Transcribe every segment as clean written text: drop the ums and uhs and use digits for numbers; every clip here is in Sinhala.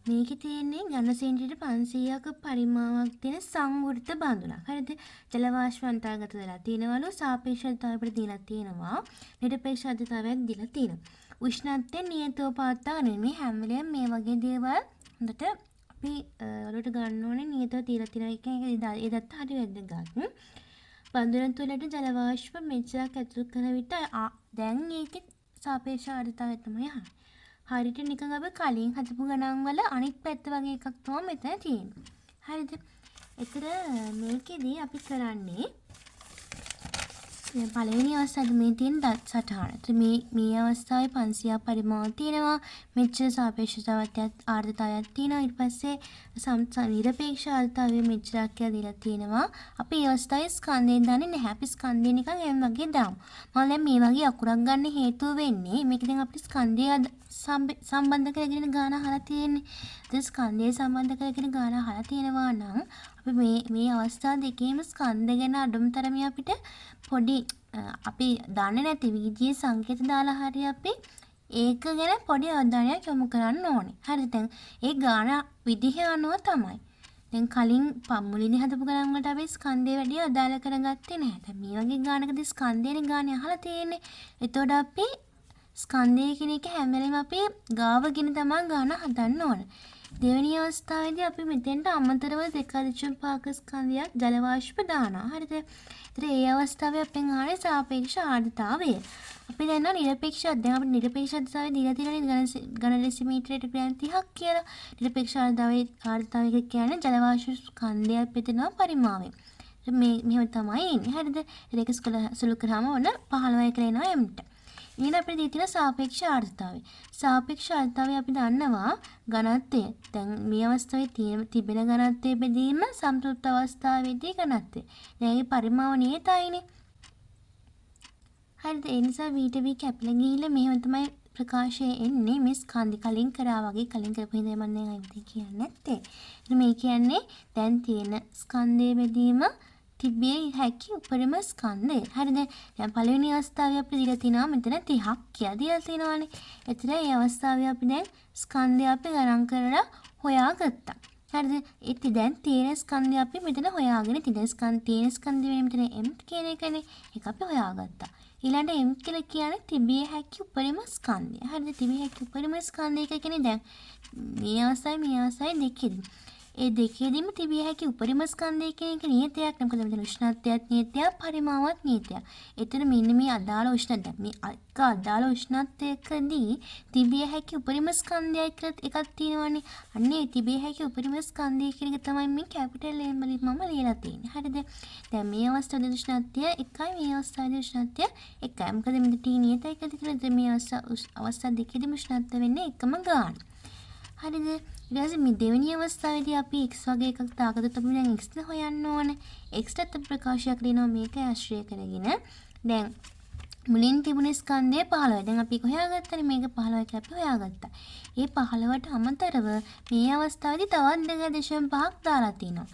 මේකේ තියෙන්නේ ඝන සෙන්ටිමීටර් 500ක පරිමාවක් තියෙන සංවෘත බඳුනක්. හරිද? ජල වාෂ්ප අන්තර්ගත වෙලා තියෙනවලු සාපේක්ෂතාවය අපිට දීලා තියෙනවා. නිරපේක්ෂතාවයක් දීලා තියෙනවා. උෂ්ණත්වය නියතව පවත්වාගෙන මේ හැම වෙලේම මේ වගේ දේවල් හොඳට අපි වලට ගන්න ඕනේ නියතව තියලා තියෙනවා. ඒ දත්ත හරි වැදගත්. බඳුන තුළට ජල වාෂ්ප මෙච්චරක් ඇතුළු කරන විට දැන් ඒකේ සාපේක්ෂ ආර්ද්‍රතාවය තමයි යන්නේ. හරියට නිකන් අපි කලින් හදපු ගණන් වල අනිත් පැත්ත වගේ එකක් තමයි මෙතන තියෙන්නේ. හරිද? ඒතර මේකෙදී අපි කරන්නේ පළවෙනි අවස්ථාවේ මේ තියෙන දත් සටහන. ඒතර මේ අවස්ථාවේ 500 පරිමාණ තියෙනවා. මෙච්චර සාපේක්ෂතාවයක් ආර්ද්‍රතාවයක් තියෙනවා. ඊට පස්සේ නිරපේක්ෂ ආර්ද්‍රතාවය මෙච්චරක් කියලා දීලා තියෙනවා. අපි මේ අවස්ථාවේ ස්කන්ධයෙන් දන්නේ නැහැ. අපි ස්කන්ධය නිකන් එම් වගේ දාමු. මම දැන් මේ වගේ අකුරක් ගන්න හේතුව වෙන්නේ මේක දැන් අපිට ස්කන්ධය සම්බන්ධ කරගෙන ගාන අහලා තියෙන්නේ. ඒ ස්කන්ධය සම්බන්ධ කරගෙන ගාන අහලා තියෙනවා නම් අපි මේ අවස්ථා දෙකේම ස්කන්ධ ගැන අඩුම තරමේ අපිට පොඩි අපි දන්නේ නැති වීජීය සංකේත දාලා හරි අපි ඒක ගැන පොඩි අවධානයක් යොමු කරන්න ඕනේ. හරිද? දැන් ඒ ගාන විදිහ අනුව තමයි. දැන් කලින් මුලින්දී හදපු ගණන් වලට අපි ස්කන්ධය වැඩි අදාළ කරගත්තේ නැහැ. දැන් මේ වගේ ගානකදී ස්කන්ධයනේ ගානේ අහලා තියෙන්නේ. එතකොට අපි ස්කන්ධය කියන එක හැම වෙලේම අපි ගාවගෙන තමයි ගාන හදන්න ඕන. දෙවෙනි අවස්ථාවේදී අපි මෙතෙන්ට අමතරව 2.5 ස්කන්ධයක් ජල වාෂ්ප දානවා. හරිද? ඒතර ඒ අවස්ථාවේ අපෙන් ආවේ සාපේක්ෂ ආර්ද්‍රතාවය. අපි දන්නවා නිරපේක්ෂ දැන් අපිට නිරපේක්ෂ ආර්ද්‍රතාවය දීලා තියෙනනේ ඝන ඩෙසිමීටරයට ග්‍රෑම් 30ක් කියලා. නිරපේක්ෂ ආර්ද්‍රතාවය කියන්නේ ජල වාෂ්ප ස්කන්ධයක් පෙතෙනවා පරිමාවය. මෙහෙම තමයි එන්නේ. හරිද? ඒක සුළු කරාම ඔන්න 15 කියලා එනවා m ට. ඊළඟ අපිට දී තියෙන සාපේක්ෂ ආර්ද්‍රතාවය. සාපේක්ෂ ආර්ද්‍රතාවය අපි දන්නවා ඝනත්වය. දැන් මේ අවස්ථාවේ තිබෙන ඝනත්වයේ බෙදීම සම්තෘප්ත අවස්ථාවේදී ඝනත්වය. දැන් ඒ පරිමාව නියතයිනේ. හරිද? ඒ නිසා v ට v කැපිලා ගිහිල්ලා මෙහෙම තමයි ප්‍රකාශය එන්නේ. මේ ස්කන්ධ කලින් කරා වගේ කලින් කරපු හින්දා මම දැන් අයිති කියන්නේ නැත්තේ. ඉතින් මේ කියන්නේ දැන් තියෙන ස්කන්ධයේ බෙදීම තිබිය හැකි උපරිම ස්කන්ධය. හරිද? දැන් පළවෙනි අවස්ථාවේ අපි දීලා තිනවා මෙතන 30ක් කියලා දීලා තිනවානේ. එතන මේ අවස්ථාවේ අපි දැන් ස්කන්ධය අපි ගණන් කරලා හොයාගත්තා. හරිද? ඉතින් දැන් තියෙන ස්කන්ධය අපි මෙතන හොයාගෙන තියෙන ස්කන්ධය වෙන මෙතන m කියන එකනේ. ඒක අපි හොයාගත්තා. ඊළඟට m කියලා කියන්නේ තිබිය හැකි උපරිම ස්කන්ධය. හරිද? තිබිය හැකි උපරිම ස්කන්ධය කියන්නේ දැන් මේ අවස්ථාවේ දෙකෙදි ඒ දෙකේදීම තිබිය හැකි උපරිම ස්කන්ධය කියන එක නියතයක් නේ. මොකද මෙතන උෂ්ණත්වයක් නියතයක් පරිමාවක් නියතයක්. එතන මෙන්න මේ අදාළ උෂ්ණත්වය මේ අදාළ උෂ්ණත්වයකදී තිබිය හැකි උපරිම ස්කන්ධය කියලා එකක් තියෙනවානේ. අන්න ඒ තිබිය හැකි උපරිම ස්කන්ධය කියන එක තමයි මේ කැපිටල් M වලින් මම ලියලා තියෙන්නේ. හරිද? දැන් මේ අවස්ථාවේ උෂ්ණත්වය එකයි මේ අවස්ථාවේ උෂ්ණත්වය එකයි. මොකද මෙතන T නියතයි කියලා තියෙනවා. මේ අවස්ථා දෙකේදීම උෂ්ණත්වය වෙන්නේ එකම ගාන. හරිද? ඊට පස්සේ මේ දෙවෙනි අවස්ථාවේදී අපි x වගේ එකක් දාගත්තොත් අපි දැන් x ද හොයන්න ඕනේ. x ට ප්‍රකාශයක් දෙනවා මේක ආශ්‍රය කරගෙන. දැන් මුලින් තිබුණ ස්කන්ධය 15. දැන් අපි හොයාගත්තනේ මේක 15 කියලා අපි හොයාගත්තා. ඒ 15ට අමතරව මේ අවස්ථාවේදී තවත් 2.5ක් දාලා තිනවා.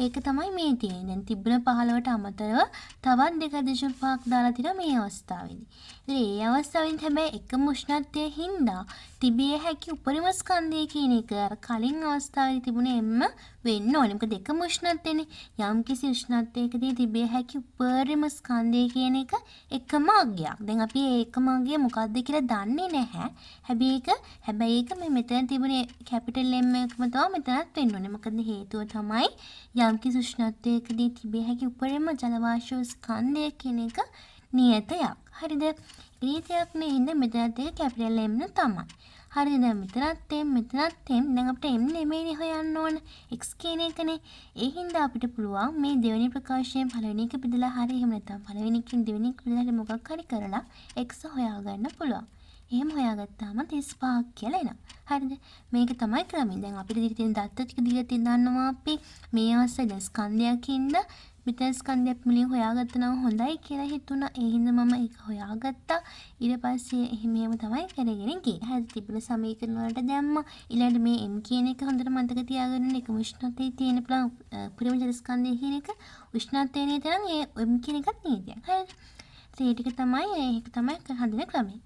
ඒක තමයි මේ තියෙන්නේ. දැන් තිබුණ 15ට අමතරව තවත් 2.5ක් දාලා තිනවා මේ අවස්ථාවේදී. ඉතින් මේ අවස්ථාවෙන් හැබැයි එකම උෂ්ණත්වයේ හින්දා තිබිය හැකි උපරිම ස්කන්ධය කියන එක අර කලින් අවස්ථාවේදී තිබුණ M වෙන්න ඕනේ. මොකද එකම උෂ්ණත්වයනේ. යම්කිසි උෂ්ණත්වයකදී තිබිය හැකි උපරිම ස්කන්ධය කියන එක එකම අගයක්. දැන් අපි මේ එකම අගය මොකක්ද කියලා දන්නේ නැහැ. හැබැයි ඒක මේ මෙතන තිබුණේ කැපිටල් M එකම තමයි මෙතනත් වෙන්න ඕනේ. මොකද හේතුව තමයි යම්කිසි උෂ්ණත්වයකදී තිබිය හැකි උපරිම ජල වාෂ්ප ස්කන්ධය කියන එක නියතයක්. හරිද? නියතයක් නේ හින්දා මෙතනත් ඒක කැපිටල් M තමයි. හරිද? දැන් මෙතනත් M දැන් අපිට M නෙමෙයිනේ හොයන්න ඕන. x කියන එකනේ. ඒ හින්දා අපිට පුළුවන් මේ දෙවෙනි ප්‍රකාශයෙන් පළවෙනි එක බෙදලා හරි එහෙම නැත්නම් පළවෙනි එකෙන් දෙවෙනි එක බෙදලා හරි මොකක් හරි කරලා x හොයාගන්න පුළුවන්. එහෙම හොයාගත්තාම 35ක් කියලා එනවා. හරිද? මේක තමයි ක්‍රමය. දැන් අපිට දීලා තියෙන දත්ත ටික දීලා තියෙනවා අපි මේ අවස්ථාවේ ස්කන්ධයකින්ද මෙතන ස්කන්ධයක් මුලින් හොයාගත්තා නම් හොඳයි කියලා හිතුණා. ඒ හින්දා මම ඒක හොයාගත්තා. ඊට පස්සේ එහෙම තමයි කරගෙන ගියේ. හරිද? තිබුණ සමීකරණ වලට දැම්මා. ඊළඟට මේ m කියන එක හොඳට මතක තියාගන්න. ඒක උෂ්ණත්වයේ තියෙන උපරිම ජල ස්කන්ධය කියන එක උෂ්ණත්වයේ නේද නම් ඒ m කියන එකත් නේද. හරිද? ඒක තමයි හදන ක්‍රමය.